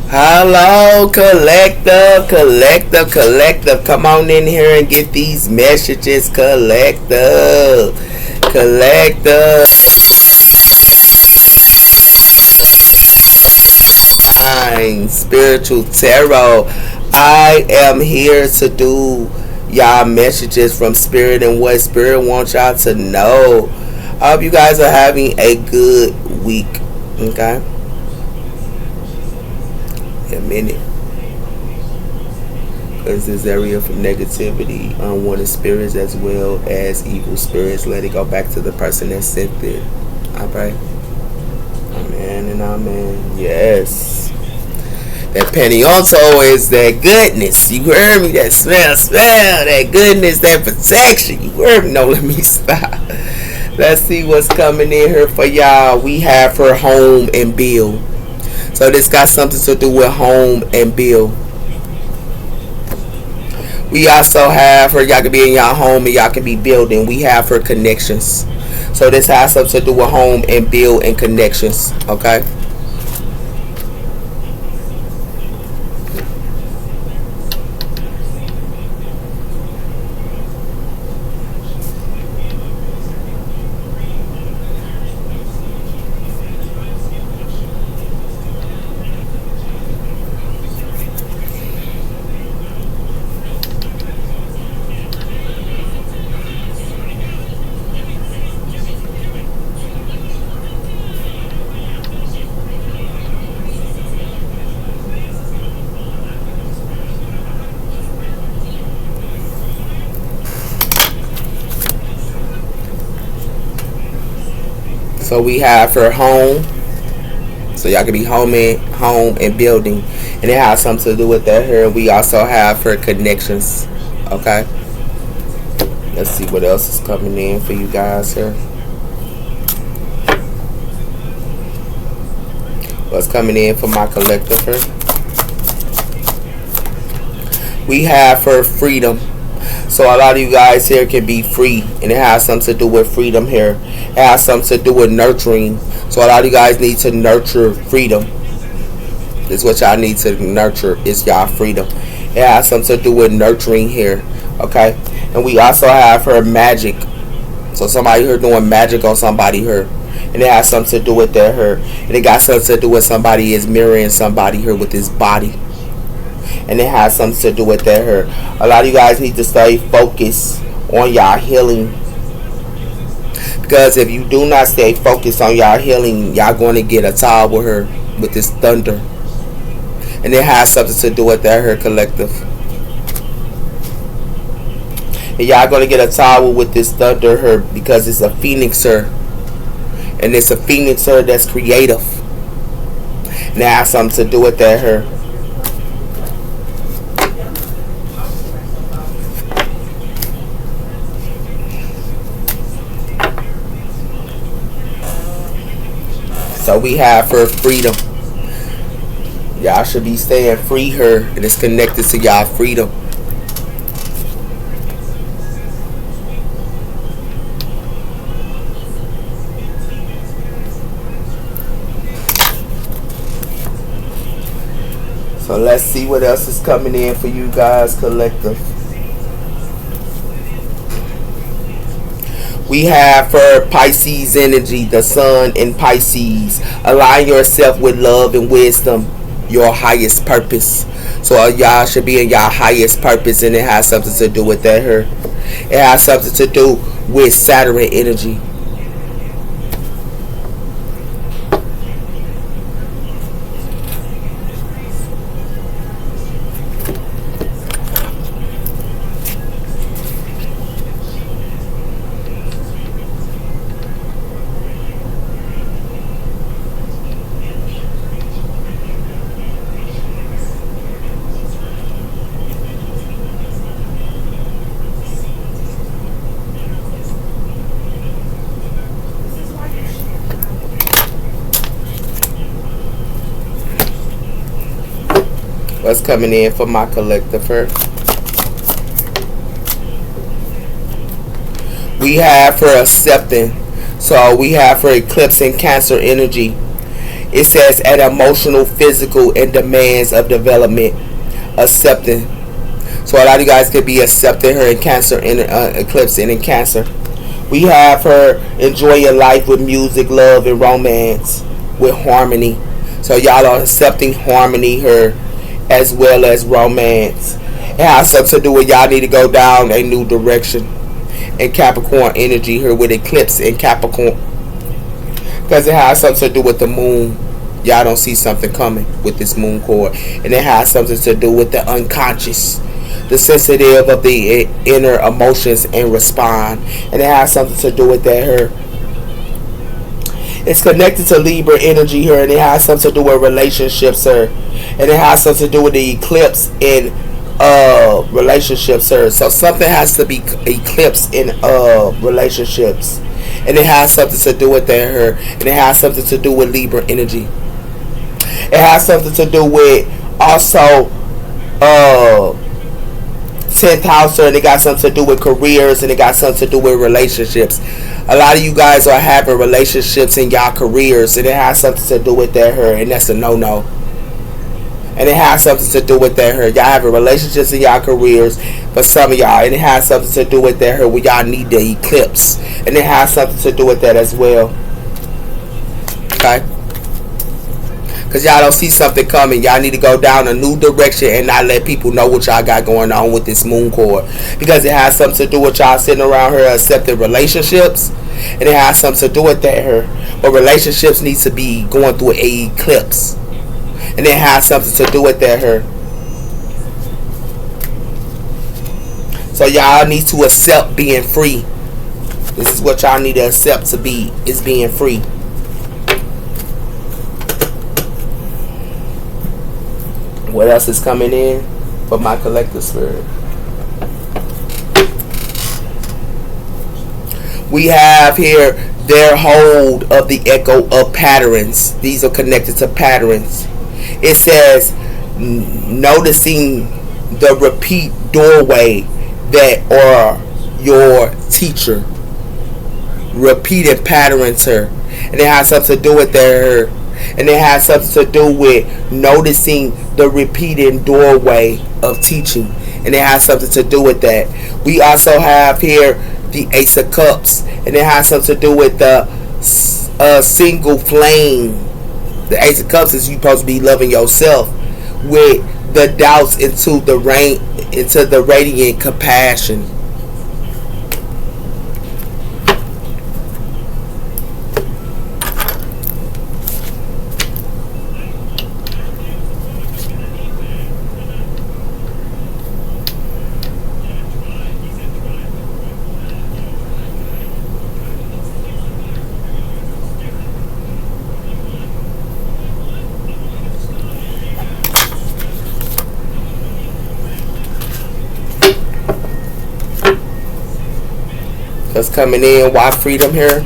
Hello, collective, collective, collective. Come on in here and get these messages, collective, collective. I'm spiritual tarot. I am here to do y'all messages from spirit and what spirit wants y'all to know. I hope you guys are having a good week. Okay, a minute. Because this area from negativity, unwanted spirits as well as evil spirits, let it go back to the person that sent it. Alright. Amen and amen. Yes. That Penionto is that goodness. You heard me? That smell. That goodness, that protection. You heard me? No, let me stop. Let's see what's coming in here for y'all. We have her home and build. So this got something to do with home and build. We also have her, y'all can be in y'all home and y'all can be building. We have her connections. So this has something to do with home and build and connections. Okay. So we have her home. So y'all can be home and building. And it has something to do with that here. We also have her connections. Okay. Let's see what else is coming in for you guys here. What's coming in for my collective here? We have her freedom. So a lot of you guys here can be free, and it has something to do with freedom here. It has something to do with nurturing. So a lot of you guys need to nurture freedom. This is what y'all need to nurture, is y'all freedom. It has something to do with nurturing here. Okay. And we also have her magic. So somebody here doing magic on somebody here. And it has something to do with that her. And it got something to do with somebody is mirroring somebody here with his body. And it has something to do with that her. A lot of you guys need to stay focused on y'all healing. Because if you do not stay focused on y'all healing, y'all going to get a tie with her with this thunder. And it has something to do with that her collective. And y'all going to get a tie with this thunder her because it's a phoenixer. And it's a phoenixer that's creative. And it has something to do with that her. So we have her freedom. Y'all should be staying free her. And it's connected to y'all freedom. So let's see what else is coming in for you guys, collective. We have for Pisces energy, the sun in Pisces. Align yourself with love and wisdom, your highest purpose. So y'all should be in your highest purpose, and it has something to do with that here. It has something to do with Saturn energy. What's coming in for my collective here? We have for accepting. So we have for eclipse and Cancer energy. It says an emotional, physical, and demands of development, accepting. So a lot of you guys could be accepting her in Cancer, in eclipse, and in Cancer. We have her enjoy your life with music, love, and romance with harmony. So y'all are accepting harmony her as well as romance. It has something to do with y'all need to go down a new direction. And Capricorn energy here with eclipse in Capricorn. Because it has something to do with the moon. Y'all don't see something coming with this moon cord. And it has something to do with the unconscious, the sensitive of the inner emotions and respond. And it has something to do with that here. It's connected to Libra energy here, and it has something to do with relationships here. And it has something to do with the eclipse in relationships here. So something has to be eclipsed in relationships. And it has something to do with that here. And it has something to do with Libra energy. It has something to do with also 10th house, and it got something to do with careers, and it got something to do with relationships. A lot of you guys are having relationships in y'all careers, and it has something to do with that her, and that's a no-no. And it has something to do with that her. Y'all having relationships in y'all careers for some of y'all, and it has something to do with that her where y'all need the eclipse, and it has something to do with that as well. Okay? Because y'all don't see something coming. Y'all need to go down a new direction and not let people know what y'all got going on with this moon cord. Because it has something to do with y'all sitting around here accepting relationships. And it has something to do with that here. But relationships need to be going through an eclipse. And it has something to do with that here. So y'all need to accept being free. This is what y'all need to accept to be, is being free. What else is coming in for my collective spirit? We have here their hold of the echo of patterns. These are connected to patterns. It says noticing the repeat doorway that are your teacher. Repeated patterns here. And it has something to do with their, and it has something to do with noticing the repeating doorway of teaching. And it has something to do with that. We also have here the Ace of Cups. And it has something to do with the single flame. The Ace of Cups is you supposed to be loving yourself with the doubts into the rain, into the radiant compassion. That's coming in. Why freedom here?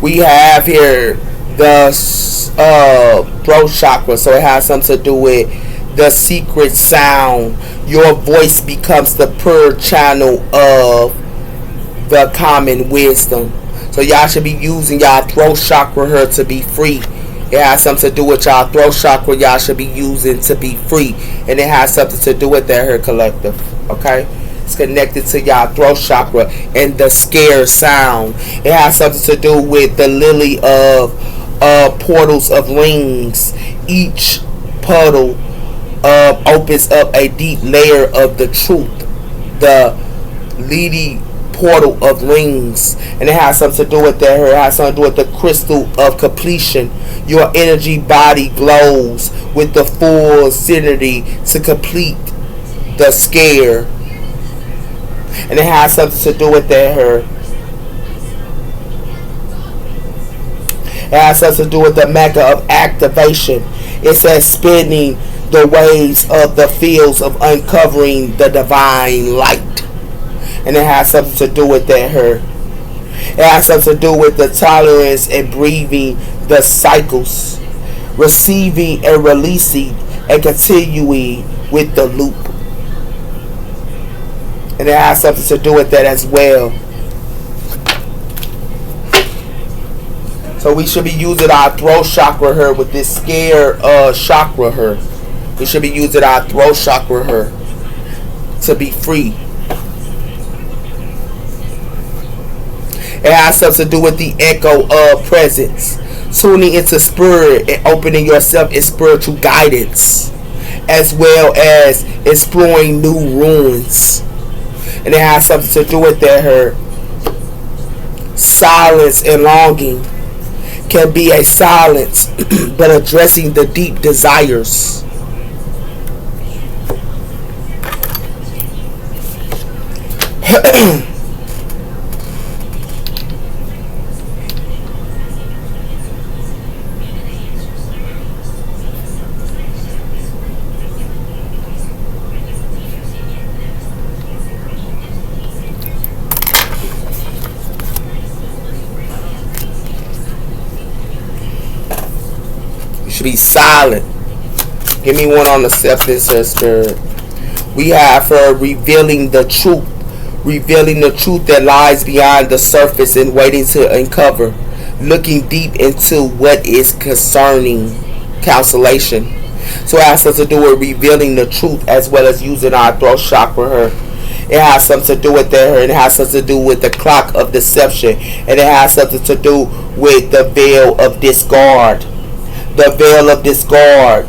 We have here the throat chakra, so it has something to do with the secret sound. Your voice becomes the pure channel of the common wisdom. So y'all should be using y'all throat chakra here to be free. It has something to do with y'all throat chakra. Y'all should be using to be free, and it has something to do with that here collective. Okay, it's connected to y'all throat chakra and the scare sound. It has something to do with the lily of portals of rings. Each puddle opens up a deep layer of the truth. The lily portal of rings, and it has something to do with that. It has something to do with the crystal of completion. Your energy body glows with the full certainty to complete the scare, and it has something to do with that. It has something to do with the mecca of activation. It says spinning the waves of the fields of uncovering the divine light, and it has something to do with that. It has something to do with the tolerance and breathing the cycles, receiving and releasing and continuing with the loop. And it has something to do with that as well. So we should be using our throat chakra here with this scare chakra here. We should be using our throat chakra here to be free. It has something to do with the echo of presence. Tuning into spirit and opening yourself in spiritual guidance, as well as exploring new ruins. And it has something to do with that her silence and longing can be a silence, but addressing the deep desires. Should be silent. Give me one on acceptance, sister. We have her revealing the truth that lies beyond the surface and waiting to uncover, looking deep into what is concerning consolation. So it has something to do with revealing the truth as well as using our throat chakra her. It has something to do with that her, and it has something to do with the clock of deception, and it has something to do with the veil of discard. The veil of discard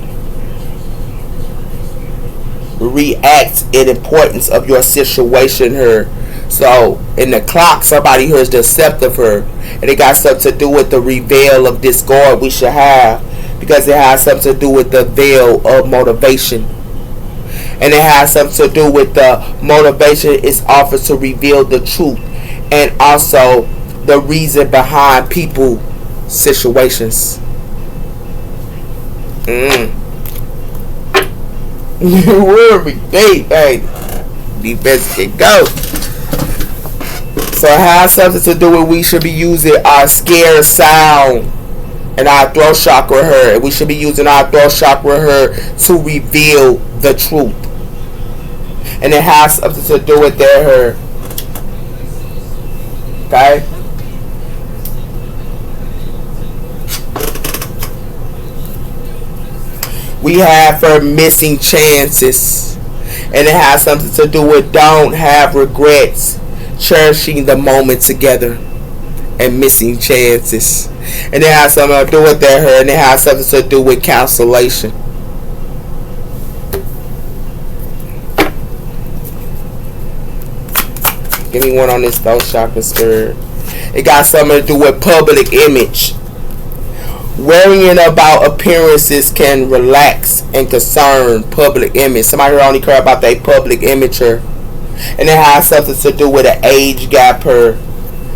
reacts in importance of your situation here. So in the clock, somebody here is deceptive here, and it got something to do with the veil of discard we should have, because it has something to do with the veil of motivation, and it has something to do with the motivation is offered to reveal the truth and also the reason behind people situations. You will be deep, hey. Deep as can go. So it has something to do with we should be using our scare sound and our throat chakra her. And we should be using our throat chakra her to reveal the truth. And it has something to do with their her. Okay? We have her missing chances, and it has something to do with don't have regrets, cherishing the moment together, and missing chances. And it has something to do with that her, and it has something to do with consolation. Give me one on this throat chakra spirit. It got something to do with public image. Worrying about appearances can relax and concern public image. Somebody here only care about their public image here. And it has something to do with an age gap here.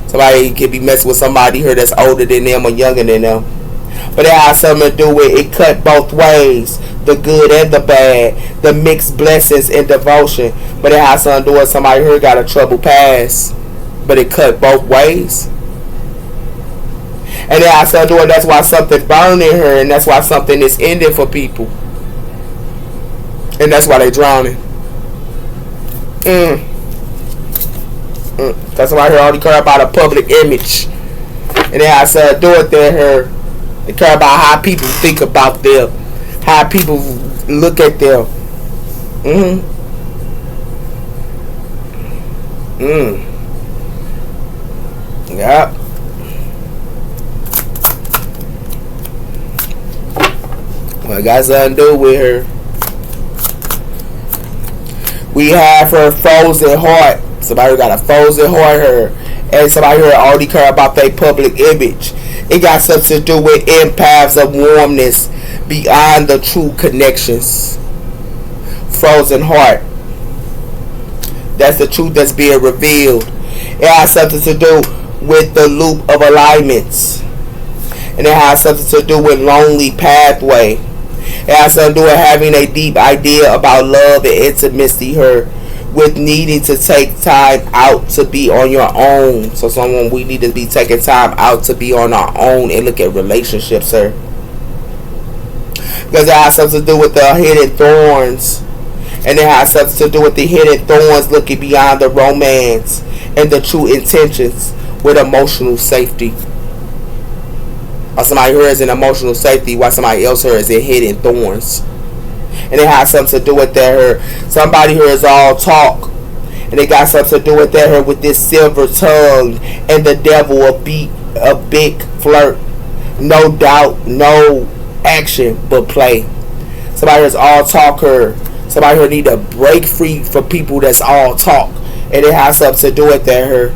Somebody could be messing with somebody here that's older than them or younger than them. But it has something to do with it cut both ways. The good and the bad. The mixed blessings and devotion. But it has something to do with somebody here got a troubled past. But it cut both ways. And it has something to do with that's why something burning her, and that's why something is ending for people. And that's why they drowning. Because somebody here already care about a public image. And it has something to do with her. They care about how people think about them. How people look at them. Yep. Well, it got something to do with her. We have her frozen heart. Somebody who got a frozen heart here. And somebody here already care about their public image. It got something to do with empaths of warmness beyond the true connections. Frozen heart. That's the truth that's being revealed. It has something to do with the loop of alignments. And it has something to do with lonely pathway. It has something to do with having a deep idea about love and intimacy here, with needing to take time out to be on your own. So we need to be taking time out to be on our own and look at relationships here. Because it has something to do with the hidden thorns. And it has something to do with the hidden thorns looking beyond the romance and the true intentions with emotional safety. Or somebody here is in emotional safety while somebody else here is in hidden thorns. And it has something to do with that here. Somebody here is all talk. And it got something to do with that here with this silver tongue and the devil a big flirt. No doubt, no action, but play. Somebody here's all talk here. Somebody here need to break free from people that's all talk. And it has something to do with that here.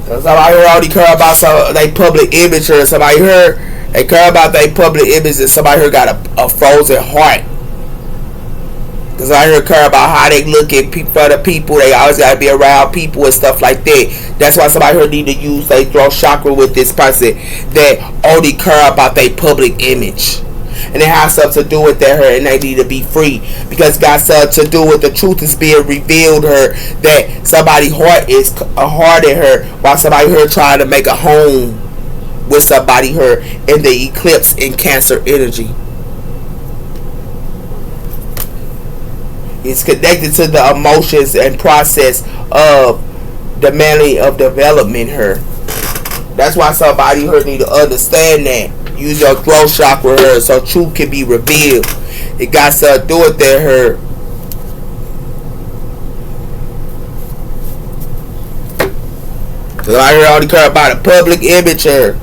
Somebody here already care about their public image, or somebody here they care about their public image, and somebody here got a frozen heart. Cause I here care about how they look at for the people. They always gotta be around people and stuff like that. That's why somebody here need to use their throat chakra with this person that only care about their public image. And it has something to do with that her, and they need to be free because it got something to do with the truth is being revealed her, that somebody's heart is a heart in her while somebody here trying to make a home with somebody her in the eclipse in Cancer energy. It's connected to the emotions and process of the manly of development her. That's why somebody here need to understand that. Use your throat chakra her so truth can be revealed. It got something to do with that her. Cause I hear all the care about a public image her.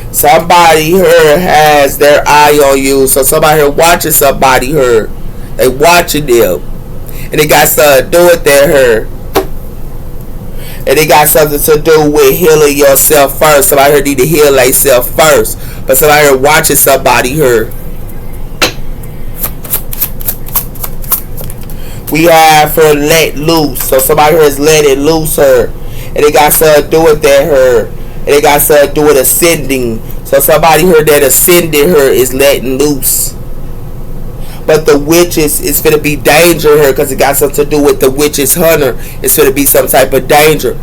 Somebody here has their eye on you. So somebody here watching somebody here. They watching them. And it got something to do with their hair. And it got something to do with healing yourself first. Somebody here need to heal themselves first. But somebody here watching somebody here. We have her let loose. So somebody here is letting loose her. And it got something to do with that her. And it got something to do with ascending. So somebody here that ascended her is letting loose. But the witches is going to be danger here because it got something to do with the witches hunter. It's going to be some type of danger.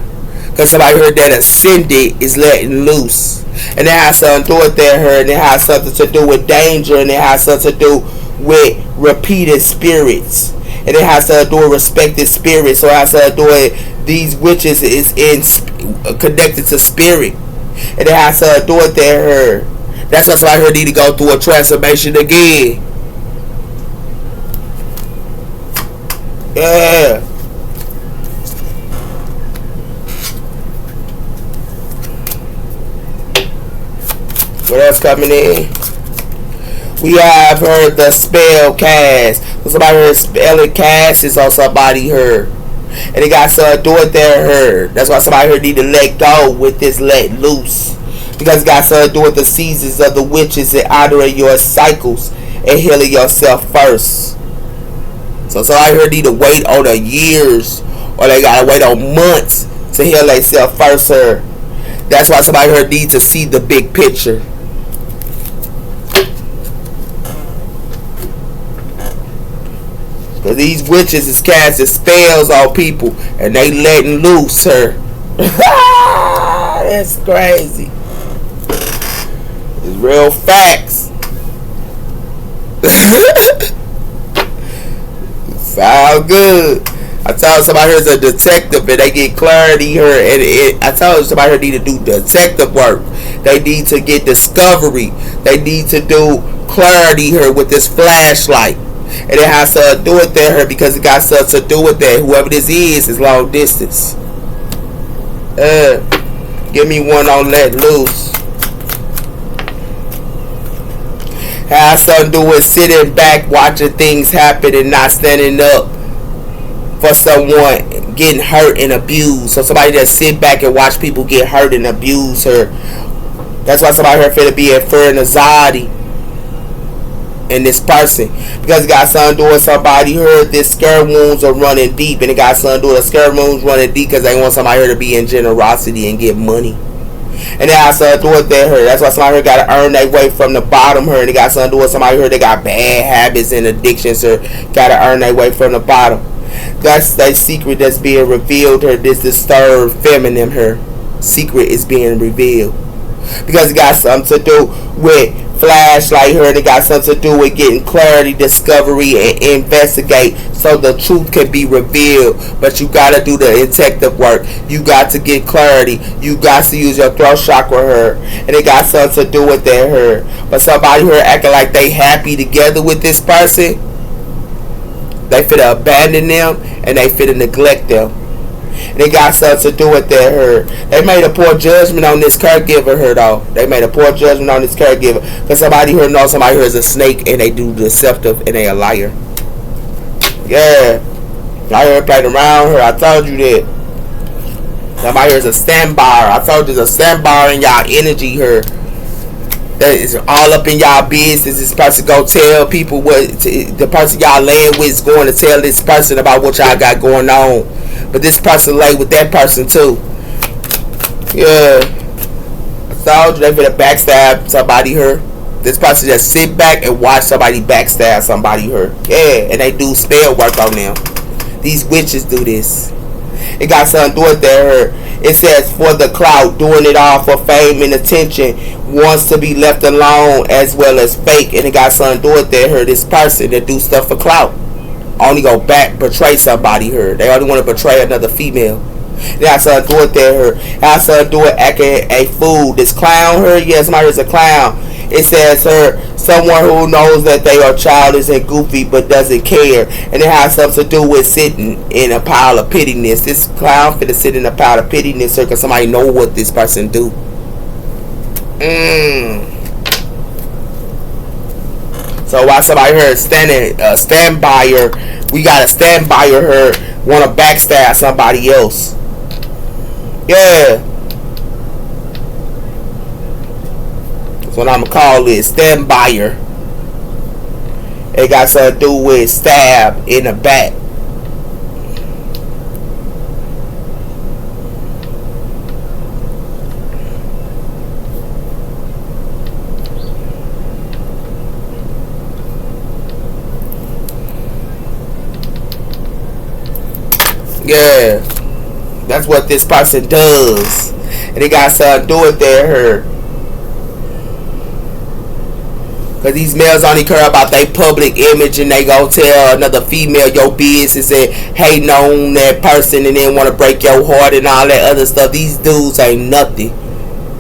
Because somebody here that ascended is letting loose. And it has something to do with that her. And it has something to do with danger. And it has something to do with repeated spirits. And it has to do with respected spirits. So it has to do with these witches is connected to spirit, and it has to do with their her. That's why somebody here need to go through a transformation again. Yeah. What else coming in? We have her the spell cast. So somebody here spelling cast is on somebody here. And it got something to do with their hair. That's why somebody here need to let go with this let loose. Because it got something to do with the seasons of the witches and honoring your cycles and healing yourself first. So somebody here need to wait on the years, or they gotta wait on months to heal themselves first her. That's why somebody here needs to see the big picture. Because these witches is casting spells on people and they letting loose her. That's crazy. It's real facts. Sound good. I told somebody here's a detective and they get clarity here. And I told somebody here need to do detective work. They need to get discovery. They need to do clarity here with this flashlight. And it has to do with that because it got something to do with that. Whoever this is long distance. Give me one on let loose. Has something to do with sitting back, watching things happen and not standing up for someone getting hurt and abused. So somebody that sit back and watch people get hurt and abuse her. That's why somebody here finna be in fear and anxiety. in this person, because it got something to do with somebody heard this scare wounds are running deep, and it got something to do with scare wounds running deep because they want somebody here to be in generosity and get money. And it has something to do with that her. That's why somebody here got to earn their way from the bottom her, and it got something to do with somebody here that got bad habits and addictions her, got to earn their way from the bottom. That's that secret that's being revealed her. This disturbed feminine her secret is being revealed, because it got something to do with flashlight her, and it got something to do with getting clarity, discovery, and investigate so the truth can be revealed. But you got to do the detective work. You got to get clarity. You got to use your throat chakra her, and it got something to do with that her. But somebody here acting like they happy together with this person, they finna abandon them and they finna neglect them. And it got something to do with that her. They made a poor judgment on this caregiver her though. They made a poor judgment on this caregiver, because somebody here knows somebody here is a snake and they do deceptive and they a liar. Yeah, I heard played around her. I told you that. Somebody here is a standby. I told you there's a standby in y'all energy here. That is all up in y'all business. This person go tell people what the person y'all laying with is going to tell this person about what y'all got going on. But this person lay with that person too. Yeah. I told you they finna backstab somebody here. This person just sit back and watch somebody backstab somebody here. Yeah, and they do spell work on them. These witches do this. It got something to do with that. It says for the clout, doing it all for fame and attention, wants to be left alone as well as fake. And it got something to do with that. This person that do stuff for clout only go back betray somebody her. They only want to betray another female. It got something to do with that. It has something to do with acting a fool. This clown her, yes, somebody is a clown. It says her, someone who knows that they are childish and goofy but doesn't care. And it has something to do with sitting in a pile of pittiness. This clown finna sit in a pile of pittiness because somebody know what this person do. So while somebody here stand by her, we gotta stand by her, wanna backstab somebody else. Yeah. That's what I'm gonna call it, stand by her. It got something to do with stab in the back. Yeah, that's what this person does, and it got something to do with her. Cause these males only care about their public image, and they go tell another female your business and hating on that person, and then want to break your heart and all that other stuff. These dudes ain't nothing.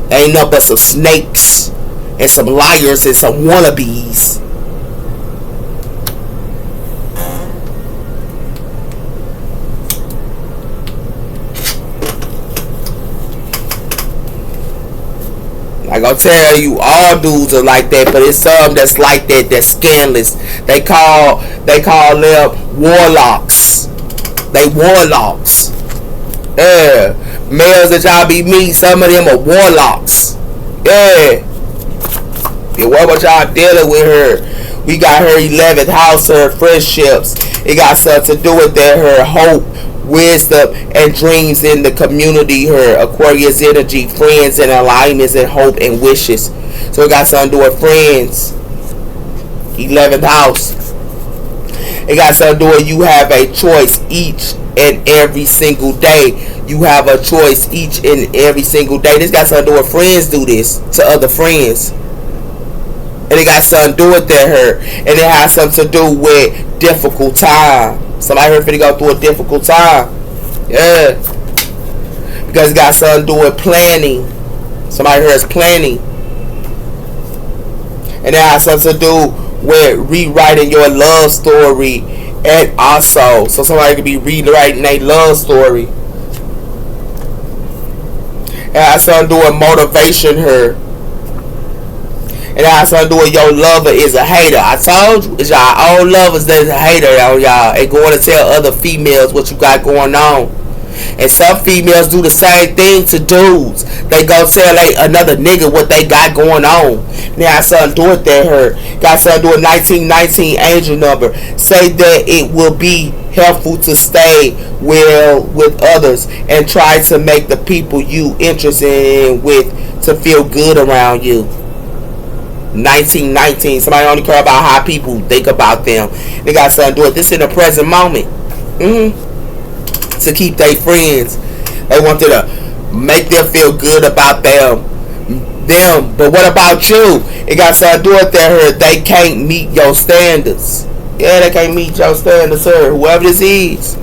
They ain't nothing but some snakes and some liars and some wannabes. I gonna tell you, all dudes are like that, but it's some that's like that, that's scandalous. They call them warlocks. They warlocks. Yeah, males that y'all be meeting, some of them are warlocks. Yeah. Yeah, what y'all dealing with her? We got her 11th house, her friendships. It got something to do with that, her hope, wisdom, and dreams in the community, her Aquarius energy, friends and alignments and hope and wishes. So it got something to do with friends. 11th house. It got something to do with you have a choice each and every single day. You have a choice each and every single day. This got something to do with friends do this to other friends. And it got something to do with that her. And it has something to do with difficult time. Somebody here finna go through a difficult time. Yeah. Because it got something to do with planning. Somebody here is planning. And it has something to do with rewriting your love story. And also, so somebody could be rewriting their love story. It has something to do with motivation here. And it has something to do with your lover is a hater. I told you, it's y'all old lovers that's a hater on y'all. Ain't going to tell other females what you got going on. And some females do the same thing to dudes. They go tell another nigga what they got going on. Now son do it that hurt. Got son do a 1919 angel number. Say that it will be helpful to stay well with others and try to make the people you interested in with to feel good around you. 1919. Somebody only care about how people think about them. They got something to do with this in the present moment. To keep their friends. They want to make them feel good about them. But what about you? It got something to do with that they can't meet your standards. Yeah, they can't meet your standards, sir. Whoever this is.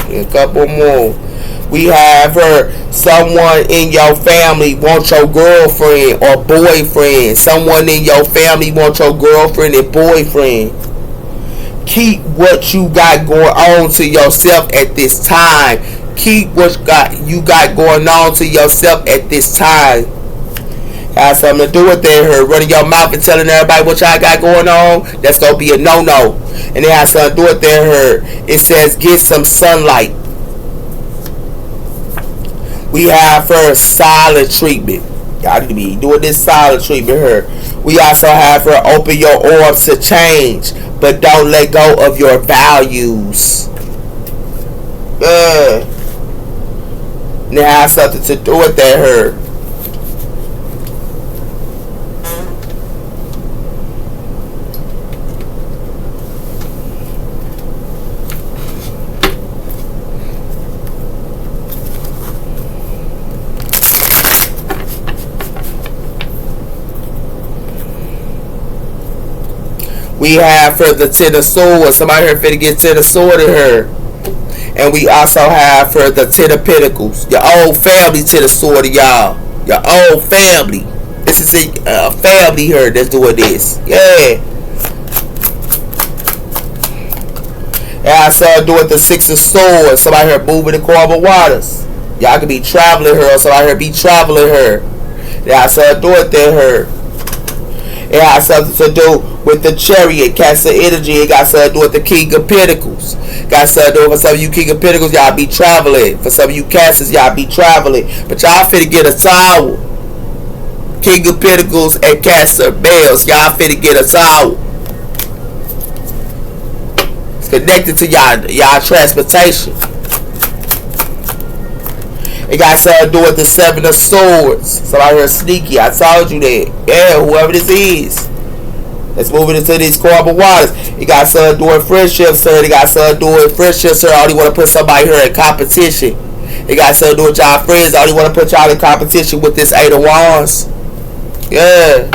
A couple more. We have someone in your family want your girlfriend or boyfriend. Someone in your family want your girlfriend and boyfriend. Keep what you got going on to yourself at this time. Keep what you got going on to yourself at this time. Has something to do with that. Running your mouth and telling everybody what y'all got going on, that's going to be a no-no. And it has something to do with that. It says get some sunlight. We have silent treatment. Y'all need to be doing this silent treatment here. We also have open your orbs to change, but don't let go of your values. Yeah. And it has something to do with that here. We have the Ten of Swords. Somebody here finna get Ten of Swords in her. And we also have the Ten of Pentacles. Your old family Ten of Swords, y'all. Your old family. This is a family here that's doing this. Yeah. And I saw doing the Six of Swords. Somebody here moving the Carbon Waters. Y'all could be traveling her, or somebody here be traveling her. Yeah, I saw doing that her. It has something to do with the Chariot, Cancer energy. It got something to do with the King of Pentacles. Got something to do with, for some of you King of Pentacles, y'all be traveling. For some of you Cancers, y'all be traveling. But y'all finna get a tower. King of Pentacles and Cancer males, y'all finna get a tower. It's connected to y'all transportation. It got something to do with the Seven of Swords. Somebody here sneaky. I told you that. Yeah, whoever this is. Let's move it into these Carbon Waters. It got something to do with friendships, sir. It got something to do with friendships, sir. I only want to put somebody here in competition. It got something to do with y'all friends. I only want to put y'all in competition with this Eight of Wands. Yeah.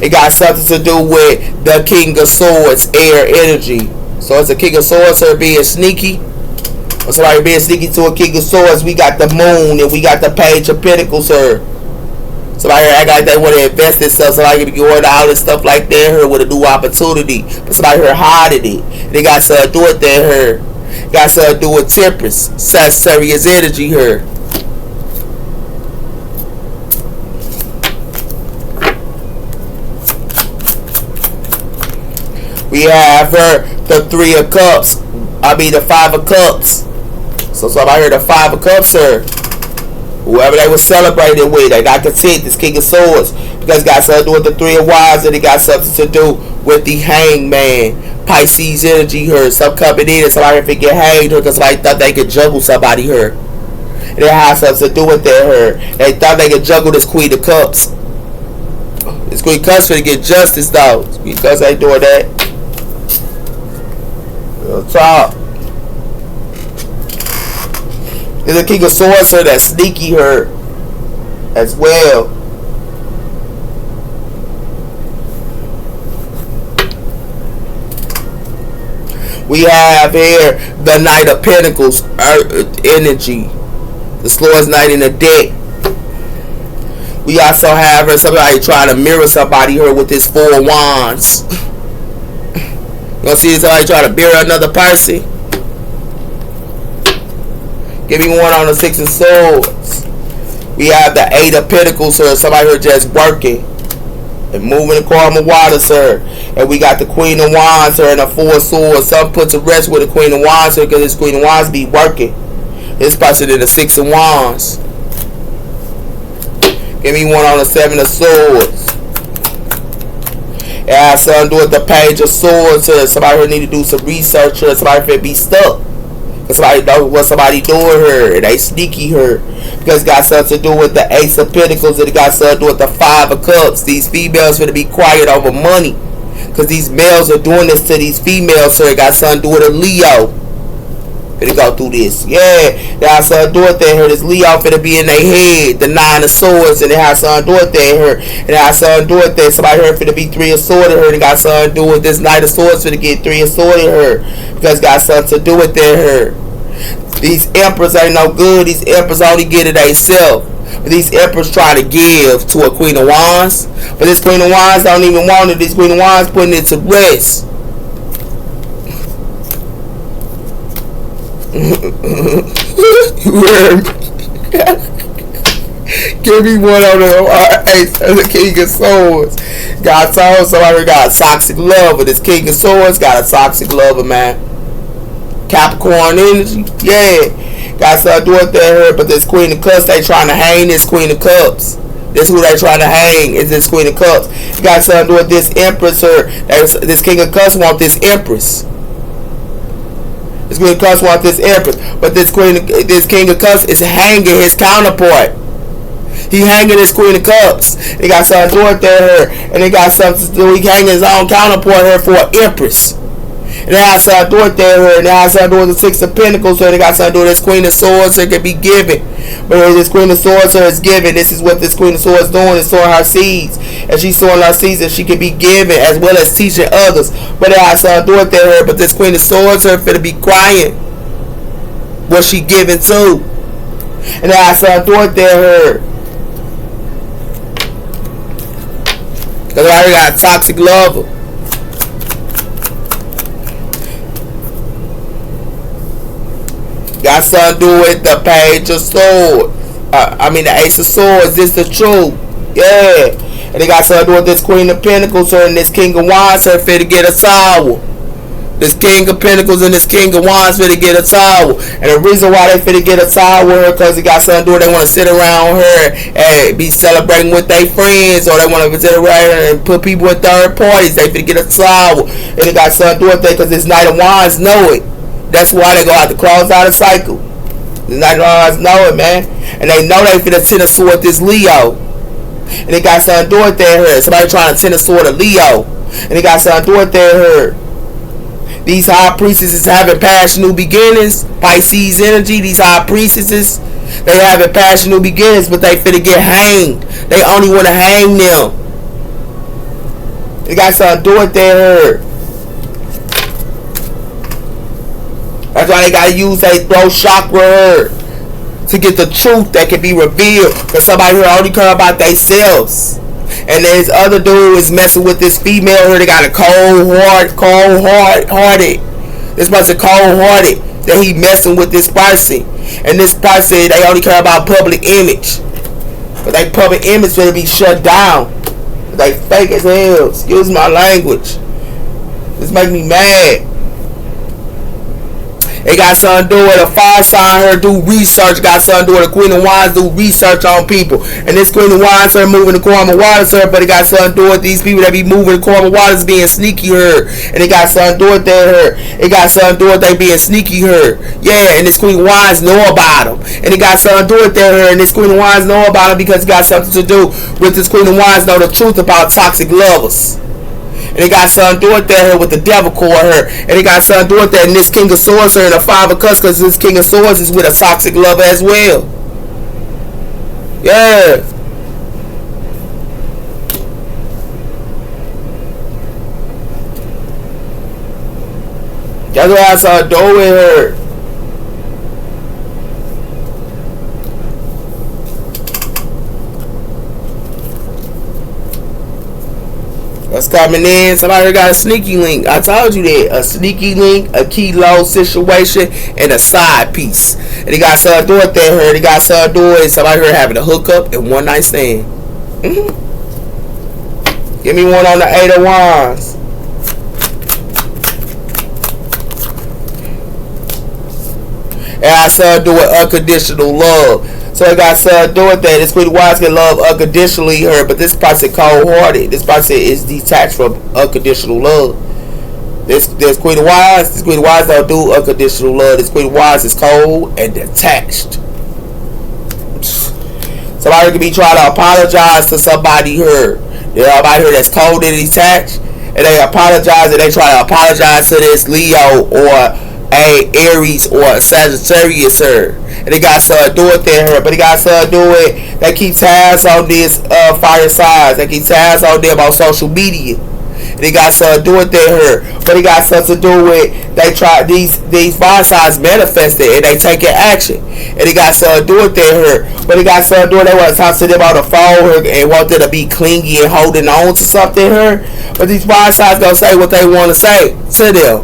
It got something to do with the King of Swords, air energy. So it's a King of Swords, her being sneaky. Or somebody being sneaky to a King of Swords. We got the Moon and we got the Page of Pentacles, her. Somebody act like they want to invest in stuff. Somebody can be going to all this stuff like that, her, with a new opportunity. But somebody here hiding it. They got something to do with that, her. Got something to do with Temperance, Sagittarius energy, her. We have the Three of Cups. The Five of Cups. So somebody heard the Five of Cups, sir. Whoever they were celebrating with, they not content. This King of Swords, because it got something to do with the Three of Wands, and it got something to do with the Hangman, Pisces energy. Her some coming in, and somebody if it get hanged, because somebody thought they could juggle somebody. Her, and it has something to do with that. Her, they thought they could juggle this Queen of Cups. This Queen of Cups finna get justice though, because they doing that. Top. There's a King of Swords her that's sneaky her as well. We have here the Knight of Pentacles energy. The slowest knight in the deck. We also have her somebody trying to mirror somebody here with this Four of Wands. You gonna see somebody try to mirror another person? Give me one on the Six of Swords. We have the Eight of Pentacles, or somebody who just working. And moving the Karma Waters her. And we got the Queen of Wands her and the Four of Swords. Some put to rest with the Queen of Wands her because this Queen of Wands be working. This person in the Six of Wands. Give me one on the Seven of Swords. It has something to do with the Page of Swords her. Somebody here need to do some research her. Somebody here be stuck. Because somebody knows what somebody doing her. And they sneaky her. Because it got something to do with the Ace of Pentacles. And it got something to do with the Five of Cups. These females finna be quiet over money. Because these males are doing this to these females. So it got something to do with a Leo. Finna go through this. Yeah. They got something to do with that here. This Leo finna be in their head. The Nine of Swords. And it has something to do with that here. And it has something to do with that. Somebody here finna be Three of Swords in her. And it got something to do with this Knight of Swords finna get Three of Swords in her. Because it got something to do with that here. These emperors ain't no good. These emperors only get it themselves. But these emperors try to give to a Queen of Wands. But this Queen of Wands don't even want it. This Queen of Wands putting it to rest. You heard me? Give me one on the Ace of the King of Swords. Got somebody got a toxic lover. This King of Swords got a toxic lover, man. Capricorn energy, yeah. Got something to do with that, but this Queen of Cups, they trying to hang this Queen of Cups. This who they trying to hang is this Queen of Cups. Got something to do with this Empress or this King of Cups want this Empress. This Queen of Cups want this Empress, but this King of Cups is hanging his counterpart. He hanging his Queen of Cups. They got something to do with that, and they got something to do. He hanging his own counterpart here for an Empress. And they have something to do with that. And they have something to do with the Six of Pentacles. So they got something to do with this Queen of Swords. So it can be given. But this Queen of Swords is given. This is what this Queen of Swords is doing. Is sowing her seeds. And she's sowing her seeds and she can be given as well as teaching others. But they have something to do with that. But this Queen of Swords is finna be crying. What she giving to. And they have something to do with that. Because I already got a toxic lover. Got something to do with the Page of Swords. The Ace of Swords. This the truth. Yeah. And they got something to do with this Queen of Pentacles and this King of Wands here finna get a towel. This King of Pentacles and this King of Wands finna get a towel. And the reason why they finna get a towel with her because it got something to do with they want to sit around her and be celebrating with their friends, or they want to sit around her and put people in third parties. They finna get a towel. And it got something to do with that because this Knight of Wands know it. That's why they go have to close out a cycle. The Knight of Wands know it, man. And they know they finna send a sword this Leo. And it got something to do with that. Somebody trying to send a sword to Leo. And it got something to do with that. These high priestesses having past new beginnings. Pisces energy. These high priestesses, they having past new beginnings, but they finna get hanged. They only want to hang them. It got something to do with that. That's why they gotta use their throat chakra to get the truth that can be revealed. Because somebody here only care about themselves. And this other dude is messing with this female here. They got a cold-hearted. This person cold-hearted that he messing with this person. And this person, they only care about public image. But they public image gonna be shut down. They fake as hell. Excuse my language. This make me mad. It got something to do with a fire sign her do research. Got something to do with a Queen of Wands do research on people. And this Queen of Wands her moving the Karma Waters her, but it got something to do with these people that be moving the Karma Waters being sneaky her. And it got something to do with that her. It got something to do with they being sneaky her. Yeah, and this Queen of Wands know about them. And it got something to do with that her. And this Queen of Wands know about them because it got something to do with this Queen of Wands know the truth about toxic lovers. And it got something to do with that here with the devil core her. And it got something to do with that in this King of Swords her and the Five of Cups, because this King of Swords is with a toxic lover as well. Yeah. That's what I saw do with her. What's coming in? Somebody got a sneaky link. I told you that. A sneaky link, a kilo situation, and a side piece. And they got something to do with that here. They got something to do with somebody here having a hookup and one night stand. Give me one on the Eight of Wands. It has something to do with unconditional love. So it got something to do with that. This Queen of Wands can love unconditionally her, but this person cold-hearted. This person is detached from unconditional love. This Queen of Wands, don't do unconditional love. This Queen of Wands is cold and detached. Somebody could be trying to apologize to somebody here. Somebody here that's cold and detached, and they apologize, and they try to apologize to this Leo or a Aries or a Sagittarius her. And they got something to do with her, but they got something to do with, they keep tabs on these fire signs. They keep tabs on them on social media. They got something to do with her, but it got something to do with they try these fire signs manifested and they taking action, and it got something to do with her, but it got something to do with they want to talk to them on the phone and want them to be clingy and holding on to something her, but these fire signs gonna say what they want to say to them.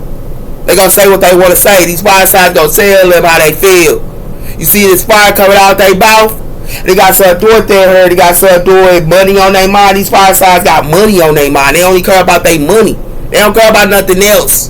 They gonna say what they want to say. These fire signs gonna tell them how they feel. You see this fire coming out their mouth? They got something to do with their. They got something to do with money on their mind. These fire signs got money on their mind. They only care about their money. They don't care about nothing else.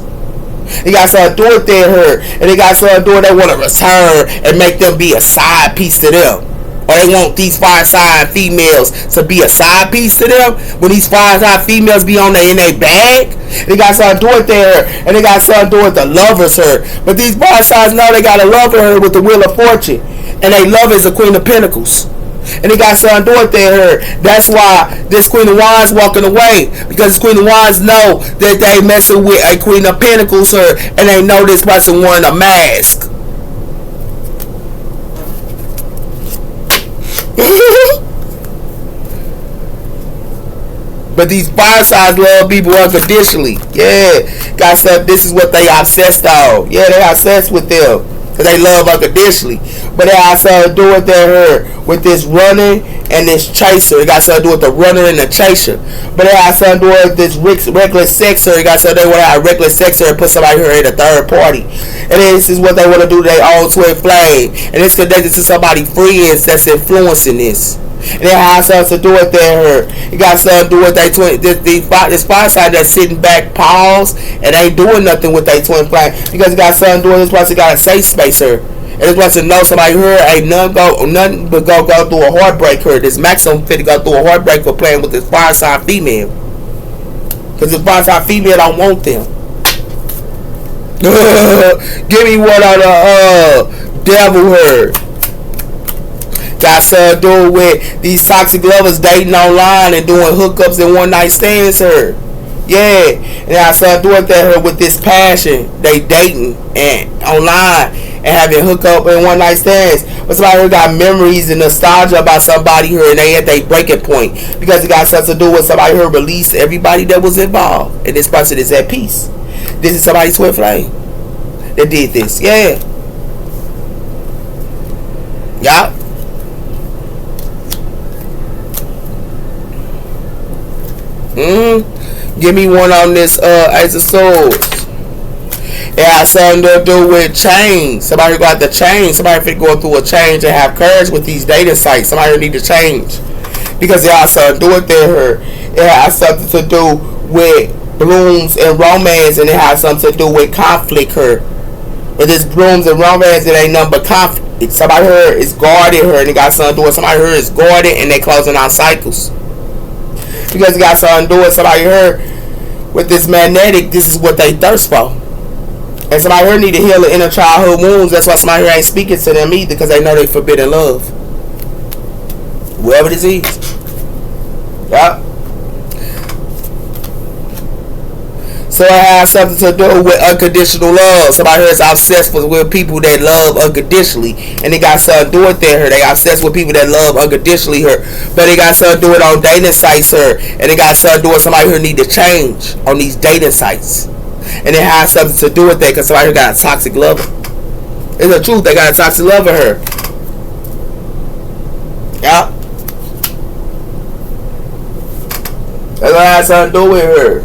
They got something to do with their, and they got something to do with they want to return and make them be a side piece to them. Or they want these fire sign females to be a side piece to them. When these fire sign females be in their bag, they got something to do with her, and they got something to do with the lovers her. But these fire signs know they got a lover her with the Wheel of Fortune, and they love is the Queen of Pentacles. And they got something to do with her. That's why this Queen of Wands walking away, because this Queen of Wands know that they messing with a Queen of Pentacles her, and they know this person wearing a mask. But these fire signs love people unconditionally. Yeah, got stuff. This is what they obsessed on. Yeah, they obsessed with them because they love unconditionally. But it has something to do with their with this running and this chaser. It got something to do with the runner and the chaser. But it has something to do with this reckless sexer. It got something to do with a reckless sexer and put somebody here in a third party. And this is what they want to do to their own twin flame. And it's connected to somebody friends that's influencing this. And it has something to do with their. It got something to do with their twin. This fire sign that's sitting back, pause, and ain't doing nothing with their twin flame because it got something to do with this person got a safe space here. And this person knows somebody here ain't nothing but go through a heartbreak here. This maximum fit to go through a heartbreak for playing with this fire sign female. Because this fire sign female don't want them. Give me one on the devil here. Got something to do with these toxic lovers dating online and doing hookups and one night stands here. Yeah, and got something to do with that with this passion. They dating and online and having hookup and one night stands. But somebody here got memories and nostalgia about somebody here and they at their breaking point because it got something to do with somebody here released everybody that was involved. And this person is at peace. This is somebody's twin flame that did this. Yeah. Yup. Give me one on this Ace of Swords. It has something to do with change. Somebody got the change. Somebody fit going through a change and have courage with these dating sites. Somebody need to change because it has something to do with their. It has something to do with blooms and romance, and it has something to do with conflict here. But this blooms and romance, it ain't nothing but conflict. Somebody here is guarding her, and it got something to do with somebody here is guarded, and they closing out cycles. Because it got something to do with somebody here with this magnetic, this is what they thirst for. And somebody here need to heal the inner childhood wounds. That's why somebody here ain't speaking to them either, because they know they forbidden love. Whoever this is. Yup. So it has something to do with unconditional love. Somebody here is obsessed with people that love unconditionally. And they got something to do with there. They obsessed with people that love unconditionally here. But they got something to do it on dating sites here. And they got something to do with somebody who need to change on these dating sites. And it has something to do with that because somebody who got a toxic lover. It's the truth. They got a toxic lover here. Yeah. That's what it has something to do with her.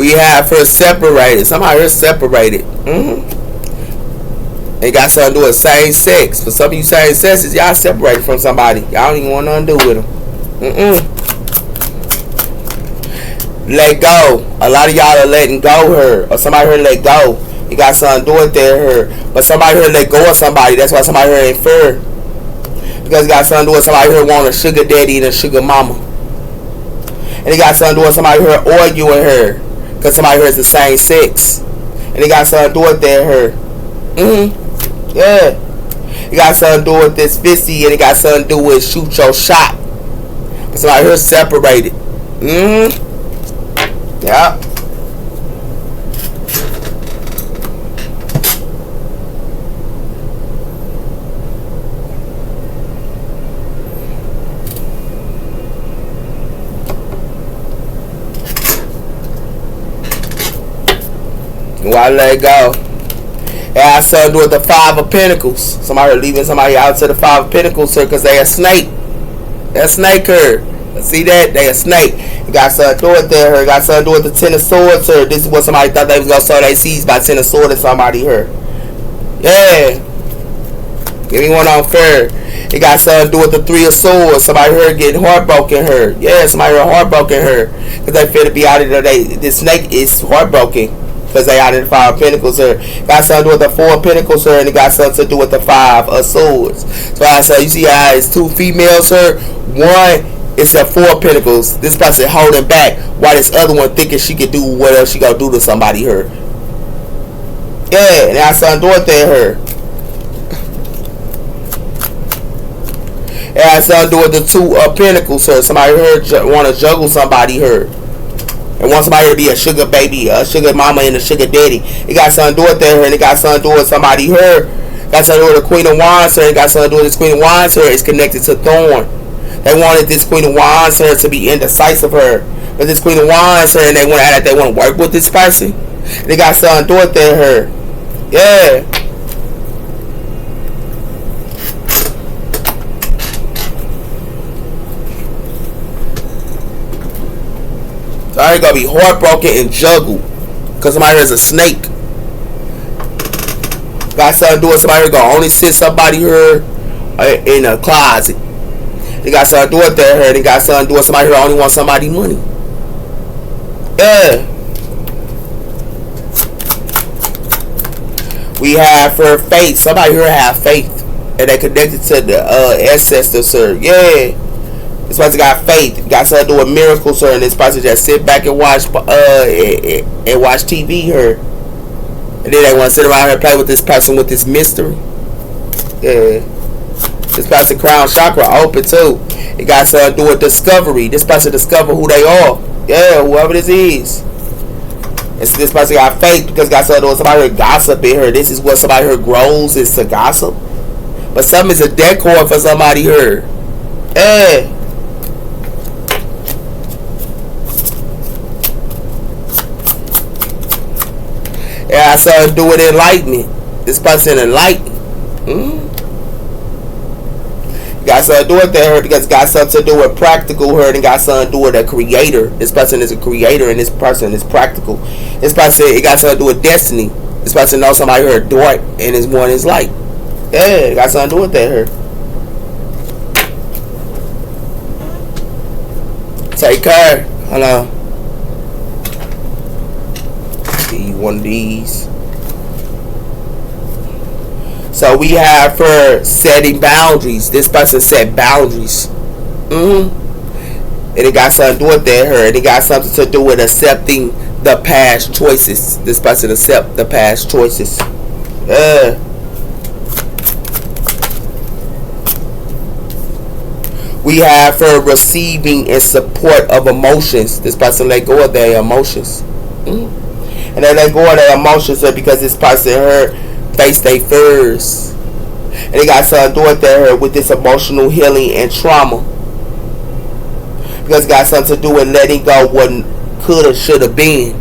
We have her separated. Somebody her separated. They got something to do with same sex. For some of you same sexes, y'all separated from somebody. Y'all don't even want nothing to do with them. Let go. A lot of y'all are letting go her. Or somebody her let go. You got something to do with her. But somebody her let go of somebody. That's why somebody her ain't fair. Because it got something to do with somebody here want a sugar daddy and a sugar mama. And it got something to do with somebody here arguing her. Because somebody here is the same sex. And it got something to do with her. Yeah. It got something to do with this 50 and it got something to do with shoot your shot. But somebody here separated. Yeah. Why let it go? It has something to do with the Five of Pentacles. Somebody leaving somebody out to the Five of Pentacles, sir, because they a snake. They a snake, her. See that? They a snake. It got something to do with that, her. It got something to do with the Ten of Swords, her. This is what somebody thought they was going to sow their seeds by Ten of Swords to somebody, her. Yeah. Give me one on fair. It got something to do with the Three of Swords. Somebody here getting heartbroken, her. Yeah, somebody here heartbroken, her. Because they feel to be out of there. This snake is heartbroken. Because they out of the Five of Pentacles, sir. Got something to do with the Four of Pentacles, sir. And it got something to do with the Five of Swords. So I said, you see how it's two females, sir. One is the Four of Pentacles. This person holding back while this other one thinking she could do what else she gonna do to somebody, her. Yeah, and it got something to do with that, her. It has something to do with the Two of Pentacles, sir. Somebody here want to juggle somebody, her. And want somebody to be a sugar baby, a sugar mama, and a sugar daddy. It got something to do with that, and it got something to do with somebody her. Got something to do with the Queen of Wands, her. It got something to do with this Queen of Wands, her. It's connected to Thorn. They wanted this Queen of Wands, her, to be indecisive, her. But this Queen of Wands, her, and they want to work with this person. And it got something to do with that, her. Yeah. So I ain't gonna be heartbroken and juggled because somebody is a snake. Got something to do with somebody who gonna only sit somebody here in a closet. They got something to do with that here. They got something to do with somebody who only wants somebody money. Yeah. We have her faith. Somebody here have faith, and they connected to the ancestors, sir. Yeah. This person got faith. Got something to do with miracles, her. And this person just sit back and watch TV, her. And then they want to sit around here and play with this person with this mystery. Yeah. This person crown chakra open too. It got something to do with discovery. This person discover who they are. Yeah, whoever this is. This person got faith because got something to do with somebody here gossiping her. This is what somebody here grows, is to gossip. But something is a decor for somebody here. Yeah. It has something to do with enlightenment. This person enlightened. Got something to do with that, because it got something to do with practical, her, and got something to do with a creator. This person is a creator, and this person is practical. This person, it got something to do with destiny. This person knows somebody here dark, and this one is light. Yeah, it got something to do with that, her. Take care. Hello. Give you one of these. So we have her setting boundaries. This person set boundaries. And it got something to do with that, her. And it got something to do with accepting the past choices. This person accept the past choices. We have her receiving and support of emotions. This person let go of their emotions. And they let go of their emotions because this person, her, face their fears. And it got something to do with that, with this emotional healing and trauma. Because it got something to do with letting go what could or should have been.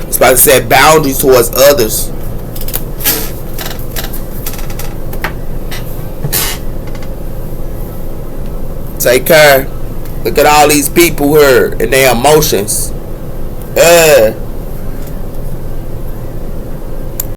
It's about to set boundaries towards others. Take care. Look at all these people here and their emotions.